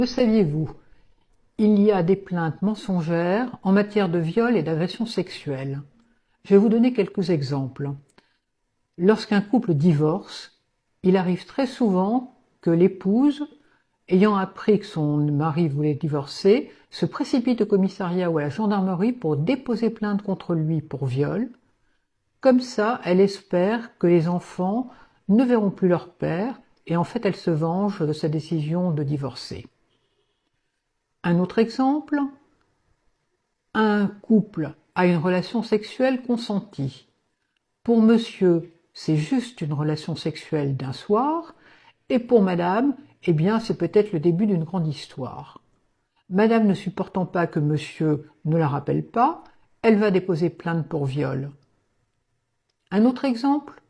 Le saviez-vous? Il y a des plaintes mensongères en matière de viol et d'agression sexuelle. Je vais vous donner quelques exemples. Lorsqu'un couple divorce, il arrive très souvent que l'épouse, ayant appris que son mari voulait divorcer, se précipite au commissariat ou à la gendarmerie pour déposer plainte contre lui pour viol. Comme ça, elle espère que les enfants ne verront plus leur père et en fait elle se venge de sa décision de divorcer. Un autre exemple, un couple a une relation sexuelle consentie. Pour monsieur, c'est juste une relation sexuelle d'un soir, et pour madame, eh bien, c'est peut-être le début d'une grande histoire. Madame ne supportant pas que monsieur ne la rappelle pas, elle va déposer plainte pour viol. Un autre exemple,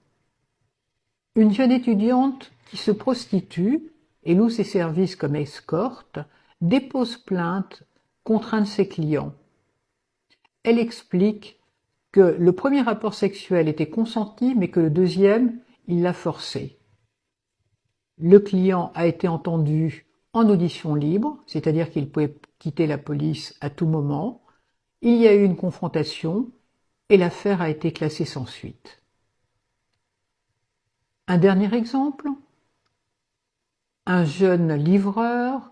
une jeune étudiante qui se prostitue et loue ses services comme escorte dépose plainte contre un de ses clients. Elle explique que le premier rapport sexuel était consenti, mais que le deuxième, il l'a forcé. Le client a été entendu en audition libre, c'est-à-dire qu'il pouvait quitter la police à tout moment. Il y a eu une confrontation et l'affaire a été classée sans suite. Un dernier exemple, un jeune livreur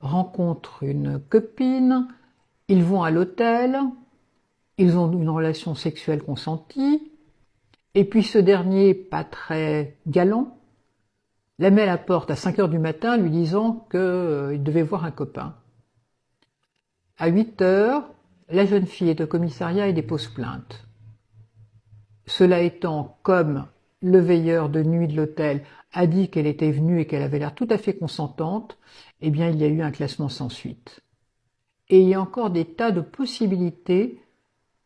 rencontre une copine, ils vont à l'hôtel, ils ont une relation sexuelle consentie, et puis ce dernier, pas très galant, la met à la porte à 5 heures du matin lui disant qu'il devait voir un copain. À 8 heures, la jeune fille est au commissariat et dépose plainte. Cela étant, comme le veilleur de nuit de l'hôtel a dit qu'elle était venue et qu'elle avait l'air tout à fait consentante, eh bien il y a eu un classement sans suite. Et il y a encore des tas de possibilités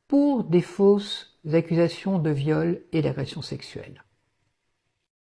pour des fausses accusations de viol et d'agression sexuelle.